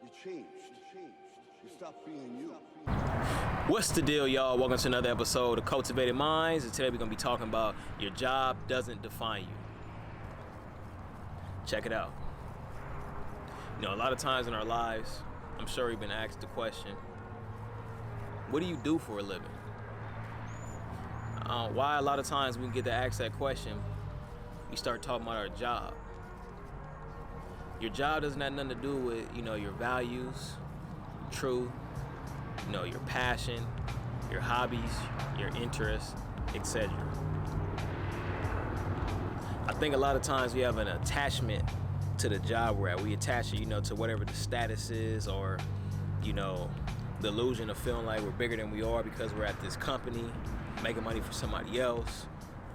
You changed. You stopped being you. What's the deal, y'all? Welcome to another episode of Cultivated Minds, and today we're going to be talking about your job doesn't define you. Check it out. You know, a lot of times in our lives, I'm sure we've been asked the question, what do you do for a living? Why a lot of times we get to ask that question, we start talking about our job. Your job doesn't have nothing to do with, your values, truth, your passion, your hobbies, your interests, etc. I think a lot of times we have an attachment to the job we're at. We attach it, to whatever the status is, or, the illusion of feeling like we're bigger than we are because we're at this company, making money for somebody else,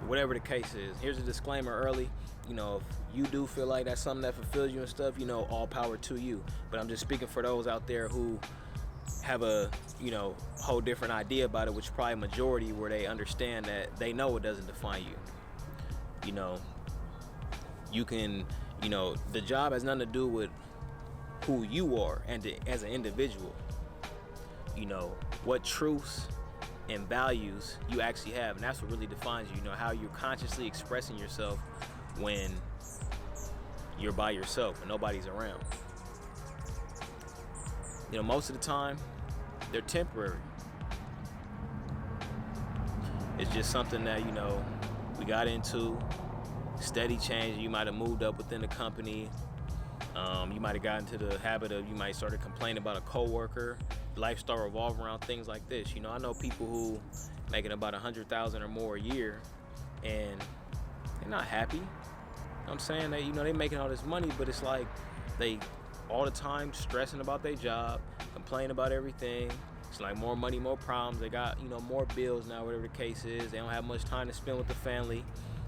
whatever the case is. Here's a disclaimer early. If you do feel like that's something that fulfills you and stuff, all power to you. But I'm just speaking for those out there who have a, whole different idea about it, which is probably a majority, where they understand that they know it doesn't define you. You can, the job has nothing to do with who you are and as an individual. What truths and values you actually have, and that's what really defines you. How you're consciously expressing yourself when you're by yourself and nobody's around. Most of the time they're temporary. It's just something that we got into, steady change. You might have moved up within the company. You might have gotten into the habit of, you might start to complain about a coworker. Life start revolve around things like this. I know people who making about 100,000 or more a year, and they're not happy. I'm saying that they making all this money, but it's like they all the time stressing about their job, complaining about everything. It's like more money, more problems. They got more bills now, whatever the case is. They don't have much time to spend with the family.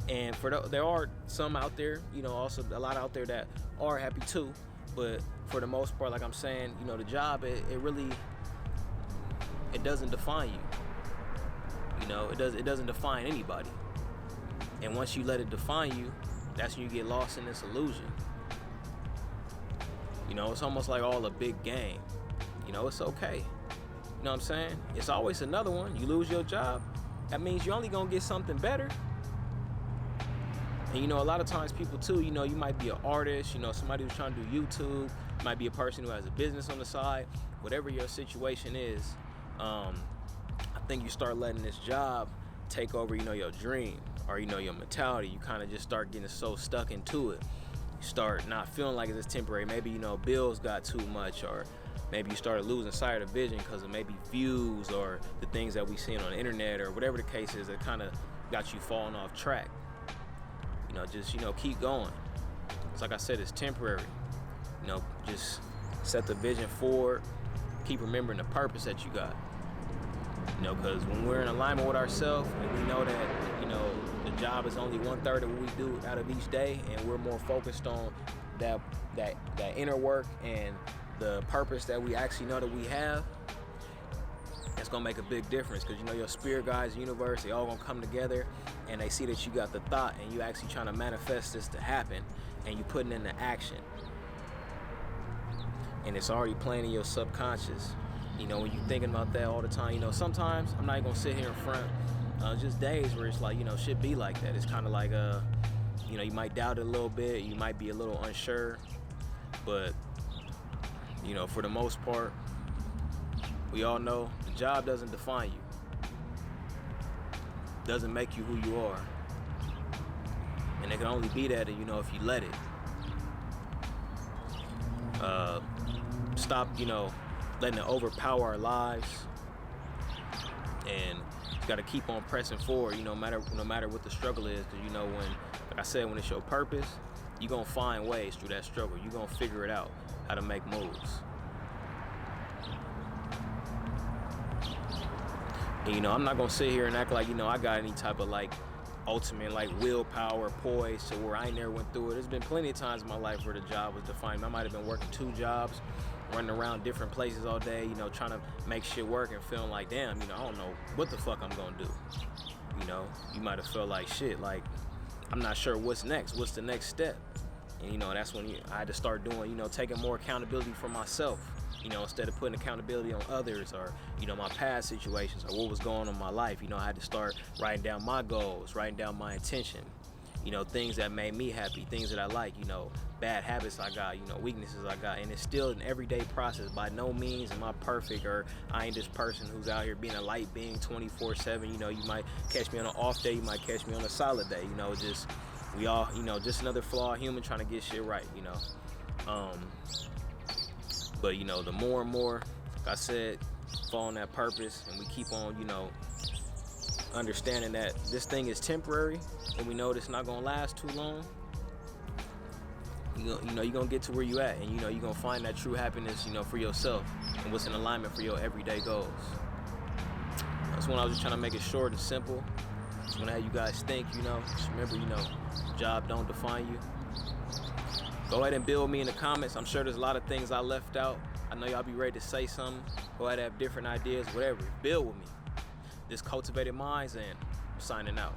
And there are some out there, also a lot out there that are happy too. But for the most part, like I'm saying, the job, it really, it doesn't define you. It doesn't define anybody. And once you let it define you, that's when you get lost in this illusion. It's almost like all a big game. It's okay. You know what I'm saying? It's always another one. You lose your job, that means you're only gonna get something better. And a lot of times people too, you might be an artist, somebody who's trying to do YouTube, might be a person who has a business on the side. Whatever your situation is, I think you start letting this job take over, your dream, or your mentality. You kind of just start getting so stuck into it. You start not feeling like it's temporary. Maybe bills got too much, or maybe you started losing sight of the vision because of maybe views or the things that we seen on the internet, or whatever the case is that kind of got you falling off track. Just keep going. It's like I said, it's temporary. Just set the vision forward. Keep remembering the purpose that you got. Because when we're in alignment with ourselves, and we know that the job is only 1/3 of what we do out of each day, and we're more focused on that inner work and the purpose that we actually know that we have, it's gonna make a big difference. Because your spirit guides, the universe, they all gonna come together, and they see that you got the thought and you actually trying to manifest this to happen, and you putting it into action, and it's already playing in your subconscious. When you're thinking about that all the time, sometimes I'm not even gonna sit here in front, just days where it's like, shit be like that. It's kind of like, you might doubt it a little bit, you might be a little unsure, but, for the most part, we all know the job doesn't define you. Doesn't make you who you are. And it can only be that, if you let it. Stop, letting it overpower our lives, and you got to keep on pressing forward, no matter what the struggle is. Because like I said, when it's your purpose, you're gonna find ways through that struggle. You're gonna figure it out how to make moves. And I'm not gonna sit here and act like I got any type of ultimate willpower, poise, to where I never went through it. There's been plenty of times in my life where the job was defined. I might have been working 2 jobs, running around different places all day, trying to make shit work, and feeling like, damn, I don't know what the fuck I'm gonna do. You might have felt like shit, like I'm not sure what's next, what's the next step. And you know, that's when I had to start doing, you know, taking more accountability for myself. You know, instead of putting accountability on others or, you know, my past situations or what was going on in my life, you know, I had to start writing down my goals, writing down my intention, you know, things that made me happy, things that I like, you know, bad habits I got, you know, weaknesses I got. And it's still an everyday process. By no means am I perfect, or I ain't this person who's out here being a light being 24/7. You know, you might catch me on an off day, you might catch me on a solid day, you know, just we all, you know, just another flawed human trying to get shit right, you know. But, you know, the more and more, like I said, fall on that purpose, and we keep on, you know, understanding that this thing is temporary, and we know it's not gonna last too long. You know, you're gonna get to where you at, and you know, you're gonna find that true happiness, you know, for yourself, and what's in alignment for your everyday goals. That's when I was just trying to make it short and simple. Just want to have you guys think, you know, just remember, you know, job don't define you. Go ahead and build me in the comments. I'm sure there's a lot of things I left out. I know y'all be ready to say something. Go ahead and have different ideas, whatever. Build with me. This Cultivated Minds, and I'm signing out.